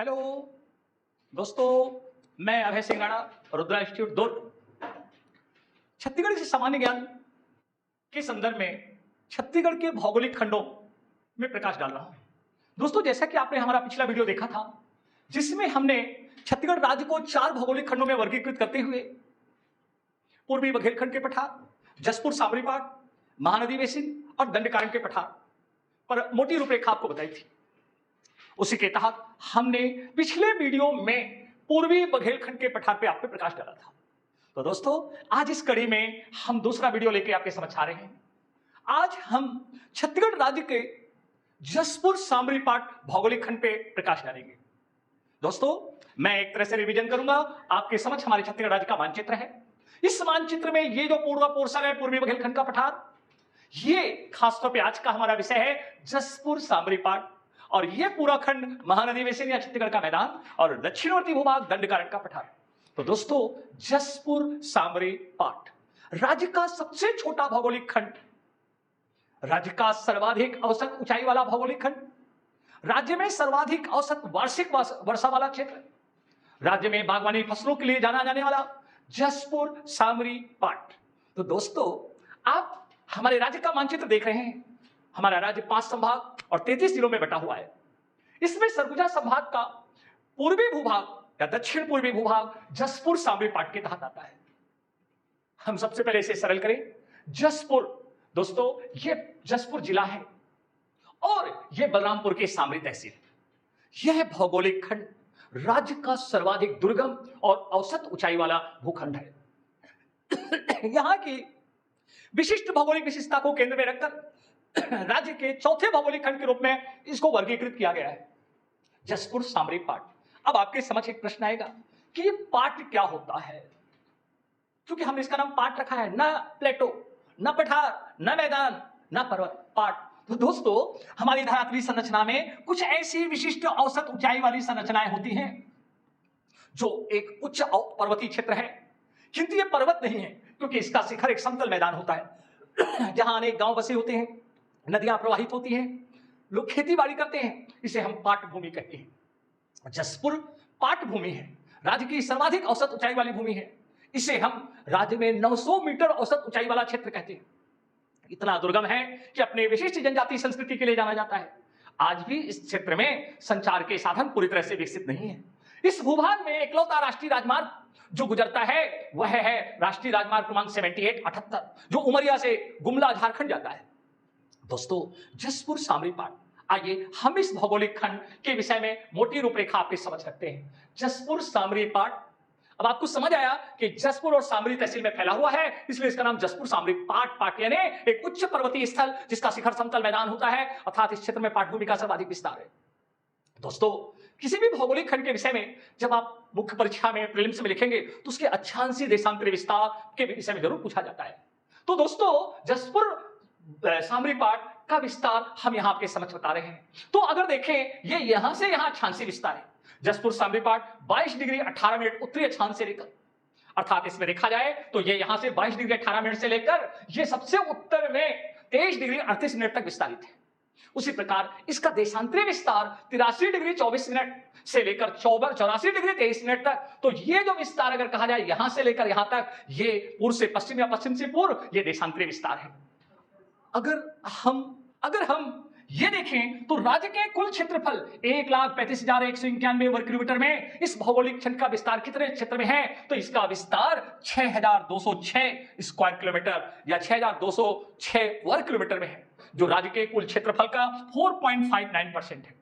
Hello दोस्तों, मैं Abhay Singh Rana, Rudra institute दुर्ग। छत्तीसगढ़ से सामान्य ज्ञान के संदर्भ में छत्तीसगढ़ के भौगोलिक खंडों में प्रकाश डाल रहा हूं। दोस्तों, जैसा कि आपने हमारा पिछला वीडियो देखा था जिसमें हमने छत्तीसगढ़ राज्य को 4 भौगोलिक खंडों में वर्गीकृत करते हुए पूर्वी बघेलखंड के पठार, जसपुर सामरी पाट, महानदी बेसिन और दंडकारण्य के पठार पर मोटी रूपरेखा आपको बताई थी। उसी के तहत हमने पिछले वीडियो में पूर्वी बघेलखंड के पठार पे आप पे प्रकाश डाला था। तो दोस्तों, आज इस कड़ी में हम दूसरा वीडियो लेके आपके समक्ष आ रहे हैं। आज हम छत्तीसगढ़ राज्य के जसपुर सामरी पाट भौगोलिक खंड पे प्रकाश डालेंगे। दोस्तों, मैं एक तरह से रिवीजन करूंगा। आपके समक्ष हमारे छत्तीसगढ़ राज्य का मानचित्र है। इस मानचित्र में ये जो पूर्व पोर्शन है पूर्वी बघेलखंड का पठार, ये खासतौर पे आज का हमारा विषय है जसपुर सामरी पाट, और यह पूरा खंड महानदी बेसिन या छत्तीसगढ़ का मैदान और दक्षिणवर्ती भूभाग दंडकारण्य का पठार। तो दोस्तों, जसपुर सामरी पाट राज्य का सबसे छोटा भौगोलिक खंड, राज्य का सर्वाधिक औसत ऊंचाई वाला भौगोलिक खंड, राज्य में सर्वाधिक औसत वार्षिक वर्षा वाला क्षेत्र, राज्य में बागवानी फसलों के लिए जाना जाने वाला जसपुर सामरी पाट। तो दोस्तों, आप हमारे राज्य का मानचित्र देख रहे हैं। हमारा राज्य 5 संभाग और 33 जिलों में बटा हुआ है। इसमें सरगुजा संभाग का पूर्वी भूभाग या दक्षिण पूर्वी भूभाग जसपुर सामरी पाट के तहत आता है। हम सबसे पहले इसे सरल करें। जसपुर, दोस्तों, ये जसपुर जिला है और यह बलरामपुर के सामरी तहसील। यह भौगोलिक खंड राज्य का सर्वाधिक दुर्गम और औसत ऊंचाई वाला भूखंड है। यहां की विशिष्ट भौगोलिक विशेषता को केंद्र में रखकर राज्य के चौथे भौगोलिक खंड के रूप में इसको वर्गीकृत किया गया है, जसपुर सामरी पाट। अब आपके समझ एक प्रश्न आएगा कि ये पाट क्या होता है। क्योंकि हमने इसका नाम पाट रखा है, ना प्लेटो, ना पठार, ना मैदान, ना पर्वत, पाट। तो दोस्तों, हमारी धरातलीय संरचना में कुछ ऐसी विशिष्ट औसत ऊंचाई वाली संरचनाएं होती हैं जो एक उच्च पर्वतीय क्षेत्र है, किंतु ये पर्वत नहीं है क्योंकि इसका शिखर एक समतल मैदान होता है जहां अनेक गांव बसे होते हैं, नदियां प्रवाहित होती हैं, लोग खेती बाड़ी करते हैं। इसे हम पाट भूमि कहते हैं। जसपुर पाट भूमि है, राज्य की सर्वाधिक औसत ऊंचाई वाली भूमि है। इसे हम राज्य में 900 मीटर औसत ऊंचाई वाला क्षेत्र कहते हैं। इतना दुर्गम है कि अपने विशिष्ट जनजातीय संस्कृति के लिए जाना जाता है। आज भी इस क्षेत्र में संचार के साधन पूरी तरह से विकसित नहीं है। इस भूभाग में एकलौता राष्ट्रीय राजमार्ग जो गुजरता है वह है राष्ट्रीय राजमार्ग क्रमांक 7878, जो उमरिया से गुमला झारखंड जाता है। दोस्तों, जसपुर सामरी पाट, आइए हम इस भौगोलिक खंड के विषय में मोटी रूपरेखा आपके समझ रखते हैं। जसपुर सामरी पाट, अब आपको समझ आया कि जसपुर और सामरी तहसील में फैला हुआ है, इसलिए इसका नाम जसपुर सामरी पाट। पाट यानी एक उच्च पर्वतीय स्थल जिसका शिखर समतल मैदान होता है, अर्थात इस क्षेत्र में पाटभूमि का सर्वाधिक विस्तार है। दोस्तों, किसी भी भौगोलिक खंड के विषय में जब आप मुख्य परीक्षा में प्रीलिम्स में लिखेंगे तो उसके अक्षांशीय देशांतरीय विस्तार के विषय में जरूर पूछा जाता है। तो दोस्तों, जसपुर सामरी पाट का विस्तार हम यहां आपके समक्ष बता रहे हैं। तो अगर देखें, ये यहां से यहां अक्षांशीय विस्तार है। जसपुर सामरी पाट 22 डिग्री 18 मिनट उत्तरी अक्षांश से लेकर, अर्थात इसमें देखा जाए तो ये यहां से 22 डिग्री 18 मिनट से लेकर ये सबसे उत्तर में 23 डिग्री 38 मिनट तक विस्तारित है। उसी प्रकार इसका देशांतरीय विस्तार 83 डिग्री 24 मिनट से लेकर 84 डिग्री 23 मिनट तक। तो ये जो विस्तार अगर कहा जाए यहां से लेकर यहां तक, ये पूर्व से पश्चिम या पश्चिम से पूर्व, ये देशांतरीय विस्तार है। अगर हम ये देखें तो राज्य के कुल क्षेत्रफल 1,35,191 वर्ग किलोमीटर में इस भौगोलिक खंड का विस्तार कितने क्षेत्र में है, तो इसका विस्तार 6,206 स्क्वायर किलोमीटर या 6,206 वर्ग किलोमीटर में है, जो राज्य के कुल क्षेत्रफल का 4.59% है।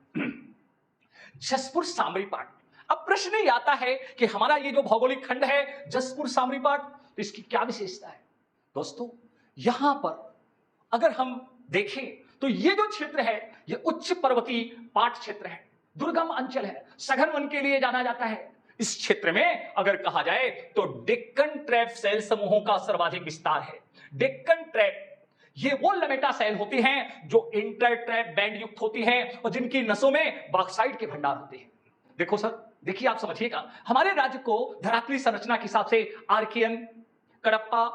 जसपुर सामरी पाट। अब प्रश्न ये आता है कि हमारा ये जो भौगोलिक खंड है जसपुर सामरी पाट, तो इसकी क्या विशेषता है। दोस्तों, यहां पर अगर हम देखें तो ये जो क्षेत्र है ये उच्च पर्वतीय पाट क्षेत्र है, दुर्गम अंचल है, सघन वन के लिए जाना जाता है। इस क्षेत्र में अगर कहा जाए तो डेक्कन ट्रैप सेल समूहों का सर्वाधिक विस्तार है। डेक्कन ट्रैप, ये वो लमेटा सेल होती हैं जो इंटर ट्रैप बैंड युक्त होती हैं और जिनकी नसों में बॉक्साइट के भंडार होते हैं। देखो सर, देखिए आप समझिएगा, हमारे राज्य को धरातलीय संरचना के हिसाब से आर्कियन, कडप्पा,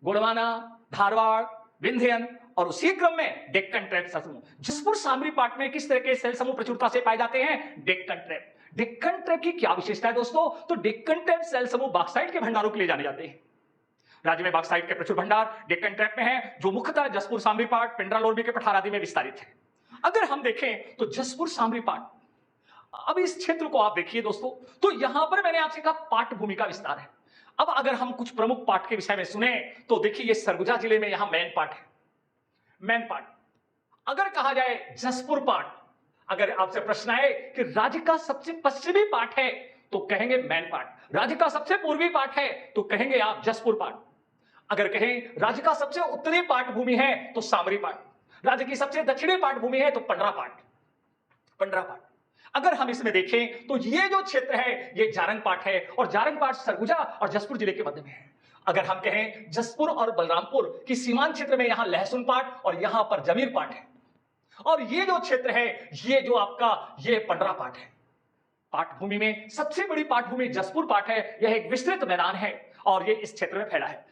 गोंडवाना, धारवाड़, विंध्यन और उसी क्रम में डेक्कन ट्रैप समूह। जसपुर सामरी पाट में किस तरह के सेल समूह प्रचुरता से पाए जाते हैं? डेक्कन ट्रैप। डेक्कन ट्रैप की क्या विशेषता है दोस्तों? तो डेक्कन ट्रैप सेल समूह बॉक्साइट के भंडारों के लिए जाने जाते हैं। राज्य में बॉक्साइट के प्रचुर भंडार डेक्कन ट्रैप में हैं, जो मुख्यतः जसपुर सामरी पाट, पिंडरा लोरबी के पठार आदि में विस्तारित है। अगर हम देखें तो जसपुर सामरी पाट, अब इस क्षेत्र को आप देखिए दोस्तों, तो यहां पर मैंने आपसे कहा पाट भूमि का विस्तार है। अब अगर हम कुछ प्रमुख पाट के विषय में सुने तो देखिए, ये सरगुजा जिले में यहां मैन पाट है, मैन पाट। अगर कहा जाए जसपुर पाट, अगर आपसे प्रश्न आए कि राज्य का सबसे पश्चिमी पाट है तो कहेंगे मैन पाट, राज्य का सबसे पूर्वी पाट है तो कहेंगे आप जसपुर पाट, अगर कहें राज्य का सबसे उत्तरी पाट भूमि है तो सामरी पाट, राज्य की सबसे दक्षिणी पाट भूमि है तो पंडरा पाट, पंडरा पाट। अगर हम इसमें देखें तो ये जो क्षेत्र है ये जारंग पाट है, और जारंग पाट सरगुजा और जसपुर जिले के मध्य में है। अगर हम कहें जसपुर और बलरामपुर की सीमांत क्षेत्र में यहां लहसुन पाट और यहां पर जमीर पाट है, और ये जो क्षेत्र है ये जो आपका ये पंडरा पाट है। पाट भूमि में सबसे बड़ी पाट भूमि जसपुर पाट है, यह एक विस्तृत मैदान है और ये इस क्षेत्र में फैला है।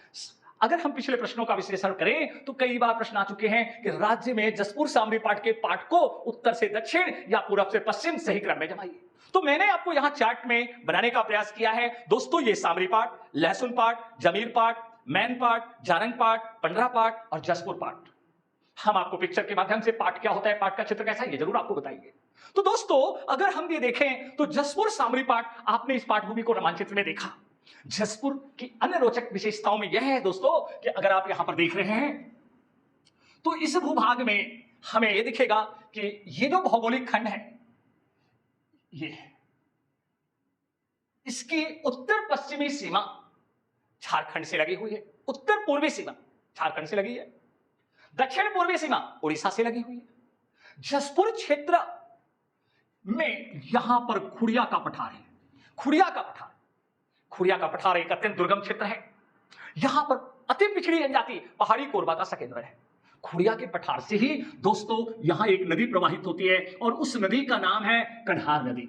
अगर हम पिछले प्रश्नों का विश्लेषण करें तो कई बार प्रश्न आ चुके हैं कि राज्य में जसपुर सामरी पाट के पाट को उत्तर से दक्षिण या पूरब से पश्चिम सही क्रम में जमाइए। तो मैंने आपको यहां चार्ट में बनाने का प्रयास किया है दोस्तों। ये सामरी पाट, लहसुन पाट, जमीर पाट, मैन पाट, जारंग पाट, पंडरा पाट और जसपुर पाट। हम आपको पिक्चर के माध्यम से पाट क्या होता है, पाट का क्षेत्र कैसा है, ये जरूर आपको बताएंगे। तो दोस्तों अगर हम ये देखें तो जसपुर सामरी पाट, आपने इस पाट भूमि को मानचित्र में देखा। जसपुर की अन्य रोचक विशेषताओं में यह है दोस्तों कि अगर आप यहां पर देख रहे हैं तो इस भूभाग में हमें यह दिखेगा कि ये जो भौगोलिक खंड है ये है, इसकी उत्तर पश्चिमी सीमा झारखंड से लगी हुई है, उत्तर पूर्वी सीमा झारखंड से लगी है, दक्षिण पूर्वी सीमा उड़ीसा से लगी हुई है। जसपुर क्षेत्र में यहां पर खुड़िया का पठार है, खुड़िया का पठार, खुड़िया का पठार एक अत्यंत दुर्गम क्षेत्र है। यहां पर अति पिछड़ी जनजाति पहाड़ी कोरबा का सकेंद्र है। खुड़िया के पठार से ही दोस्तों यहां एक नदी प्रवाहित होती है और उस नदी का नाम है कन्हार नदी।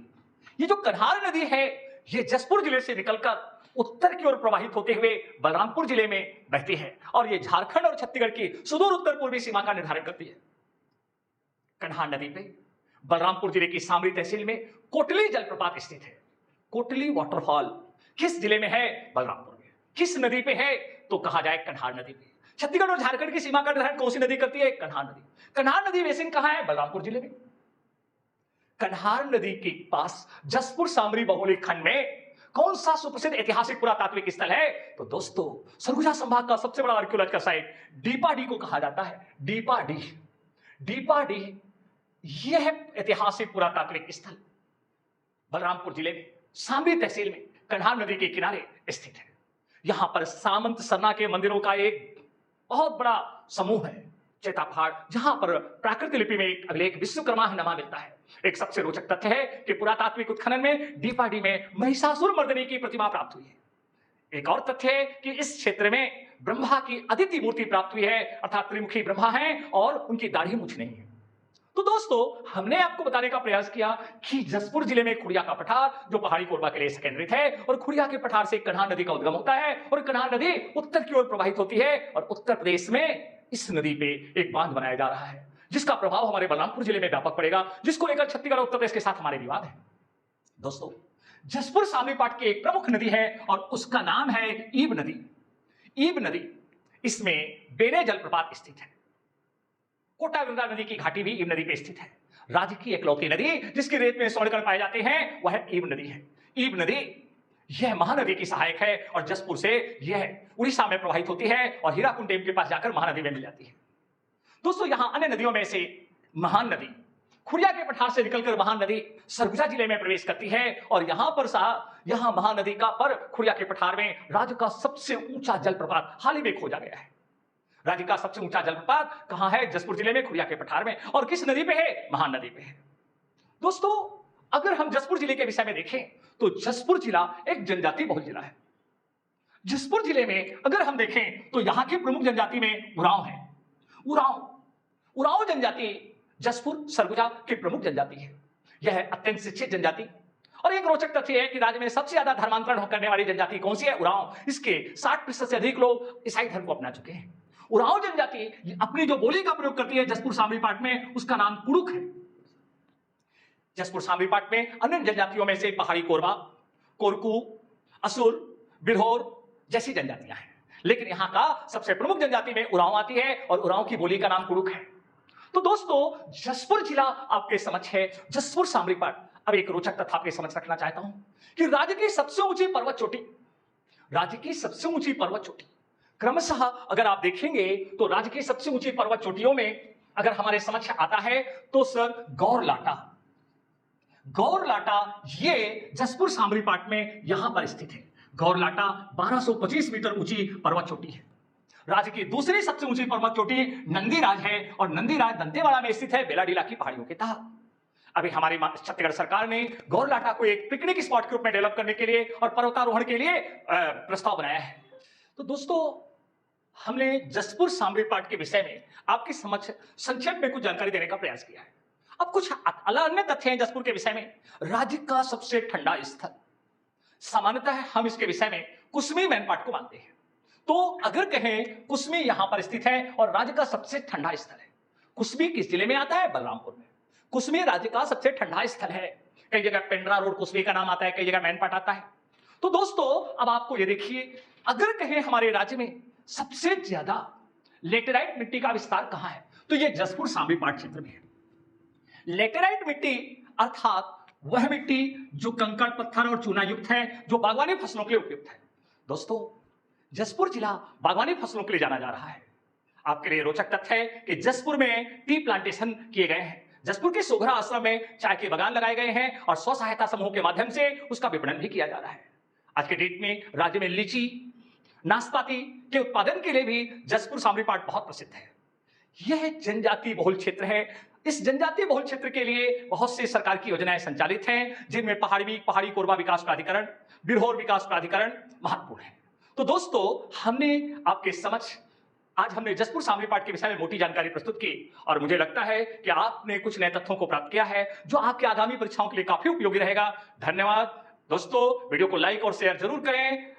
ये जो कन्हार नदी है ये जसपुर जिले से निकलकर उत्तर की ओर प्रवाहित होते हुए बलरामपुर जिले में बहती है और ये झारखंड और छत्तीसगढ़ की सुदूर उत्तर पूर्वी सीमा का निर्धारण करती है। कन्हार नदी पे बलरामपुर जिले की सामरी तहसील में कोटली जलप्रपात स्थित है। कोटली वाटरफॉल किस जिले में है? बलरामपुर में। किस नदी पे है? तो कहा जाए कन्हार नदी पे। छत्तीसगढ़ और झारखंड की सीमा का निर्धारण कौन सी नदी करती है? कन्हार नदी। कन्हार नदी बेसिन कहां है? बलरामपुर जिले में। कन्हार नदी के पास जसपुर सामरी भौगोलिक खंड में कौन सा सुप्रसिद्ध ऐतिहासिक पुरातात्विक स्थल है? तो दोस्तों सरगुजा संभाग का सबसे बड़ा आर्कियोलॉजिकल साइट डीपाडी को कहा जाता है। डीपाडी, डीपाडी यह ऐतिहासिक पुरातात्विक स्थल बलरामपुर जिले में सामरी तहसील में कन्हार नदी के किनारे स्थित है। यहां पर सामंत सरना के मंदिरों का एक बहुत बड़ा समूह है, चेतापहाड़, जहां पर प्राकृतिक लिपि में एक अभिलेख विश्वकर्मा नमा मिलता है। एक सबसे रोचक तथ्य है कि पुरातात्विक उत्खनन में डीपाडी में महिषासुर मर्दिनी की प्रतिमा प्राप्त हुई है। एक और तथ्य है कि इस क्षेत्र में ब्रह्मा की अदिति मूर्ति प्राप्त हुई है, अर्थात त्रिमुखी ब्रह्मा है और उनकी दाढ़ी मूंछ नहीं है। तो दोस्तों हमने आपको बताने का प्रयास किया कि जसपुर जिले में खुड़िया का पठार जो पहाड़ी कोरबा के लिए केंद्रित है, और खुड़िया के पठार से कन्हार नदी का उद्गम होता है और कन्हार नदी उत्तर की ओर प्रवाहित होती है और उत्तर प्रदेश में इस नदी पे एक बांध बनाया जा रहा है जिसका प्रभाव हमारे बलरामपुर जिले में व्यापक पड़ेगा, जिसको लेकर छत्तीसगढ़ और उत्तर प्रदेश के साथ हमारे विवाद है। दोस्तों जसपुर सामरी पाट की एक प्रमुख नदी है और उसका नाम है ईब नदी। ईब नदी, इसमें बेने जलप्रपात स्थित है। कोटा गंगा नदी की घाटी भी ईब नदी पे स्थित है। राज्य की एकलौती नदी जिसकी रेत में स्वर्णकण पाए जाते हैं वह ईब नदी है। ईब नदी यह महानदी की सहायक है और जसपुर से यह उड़ीसा में प्रवाहित होती है और हीराकुंड डैम के पास जाकर महानदी में मिल जाती है। दोस्तों यहां अन्य नदियों में से महान नदी खुड़िया के पठार से निकलकर महान नदी सरगुजा जिले में प्रवेश करती है और यहां महानदी का पर खुड़िया के पठार में राज्य का सबसे ऊंचा जलप्रपात हाल ही में खोजा गया है। राज्य का सबसे ऊंचा जलप्रपात कहां है? जसपुर जिले में खुड़िया के पठार में। और किस नदी पे है? महान नदी पे है। दोस्तों अगर हम जसपुर जिले के विषय में देखें तो जसपुर जिला एक जनजाति बहुल जिला है। जसपुर जिले में अगर हम देखें तो यहां की प्रमुख जनजाति में उरांव है। उरांव जनजाति जसपुर सरगुजा की प्रमुख जनजाति है। यह अत्यंत शिक्षित जनजाति, और एक रोचक तथ्य है कि राज्य में सबसे ज्यादा धर्मांतरण करने वाली जनजाति कौन सी है? उरांव। इसके 60% से अधिक लोग ईसाई धर्म को अपना चुके हैं। उरांव जनजाति अपनी जो बोली का प्रयोग करती है जसपुर सामरी पाट में, उसका नाम कुड़ुक है। जसपुर सामरी पाठ में अन्य जनजातियों में से पहाड़ी कोरबा, कोरकू, असुर, बिरहोर जैसी जनजातियां हैं, लेकिन यहां का सबसे प्रमुख जनजाति में उरांव आती है और उरांव की बोली का नाम कुड़ुक है। तो दोस्तों, जसपुर जिला आपके समक्ष है, जसपुर सामरी पाठ। अब एक रोचक तथ्य आपके समक्ष रखना चाहता हूं कि राज्य की सबसे ऊंची पर्वत चोटी, राज्य की सबसे ऊंची पर्वत चोटी क्रमशः अगर आप देखेंगे तो राज्य की सबसे ऊंची पर्वत चोटियों में अगर हमारे समक्ष आता है तो सर गौरलाटा, गौरलाटा ये जसपुर सामरी पाठ में यहां पर स्थित है। गौरलाटा 1225 मीटर ऊंची पर्वत चोटी है। राज्य की दूसरी सबसे ऊंची पर्वत चोटी नंदीराज है और नंदीराज दंतेवाड़ा में स्थित है, बेलाडीला की पहाड़ियों के तहत। अभी हमारी छत्तीसगढ़ सरकार ने गौरलाटा को एक पिकनिक स्पॉट के रूप में डेवलप करने के लिए और पर्वतारोहण के लिए प्रस्ताव बनाया है। तो दोस्तों, हमने जसपुर सामरी पाठ के विषय में आपके समक्ष संक्षेप में कुछ जानकारी देने का प्रयास किया है। अब कुछ अन्य तथ्य हैं जसपुर के विषय में। राज्य का सबसे ठंडा स्थल, सामान्यतः हम इसके विषय में कुसमी मैनपाट को मानते हैं। तो अगर कहें कुसमी यहां पर स्थित है और राज्य का सबसे ठंडा स्थल है। कुसमी किस जिले में आता है? बलरामपुर में। कुसमी राज्य का सबसे ठंडा स्थल है। कई जगह पेंड्रा रोड कुसमी का नाम आता है, कई जगह मैनपाट आता है। तो दोस्तों, अब आपको ये देखिए, अगर कहें हमारे राज्य में सबसे ज्यादा लेटेराइट मिट्टी का विस्तार कहां है, तो ये जसपुर सामरी पाठ क्षेत्र में है। लेटेराइट मिट्टी अर्थात वह मिट्टी जो कंकड़ पत्थर और चूना युक्त है, जो बागवानी फसलों के लिए उपयुक्त है। दोस्तों, जसपुर जिला बागवानी फसलों के लिए जाना जा रहा है। आपके लिए रोचक तथ्य है कि जसपुर में टी प्लांटेशन किए गए हैं। जसपुर के सोघरा आश्रम में चाय के बागान लगाए गए हैं और स्व सहायता समूह के माध्यम से उसका विपणन भी किया जा रहा है। आज के डेट में राज्य में लीची, नाशपाती के उत्पादन के लिए भी जसपुर सामरी पाठ बहुत प्रसिद्ध है। यह जनजाति बहुल क्षेत्र है। इस जनजातीय बहुल क्षेत्र के लिए बहुत सी सरकार की योजनाएं संचालित हैं, जिनमें पहाड़ी कोरबा विकास प्राधिकरण, बिरहोर विकास प्राधिकरण महत्वपूर्ण है। तो दोस्तों, हमने आपके समक्ष आज हमने जसपुर सामरी पाठ के विषय में मोटी जानकारी प्रस्तुत की और मुझे लगता है कि आपने कुछ नए तथ्यों को प्राप्त किया है जो आपके आगामी परीक्षाओं के लिए काफी उपयोगी रहेगा। धन्यवाद दोस्तों, वीडियो को लाइक और शेयर जरूर करें।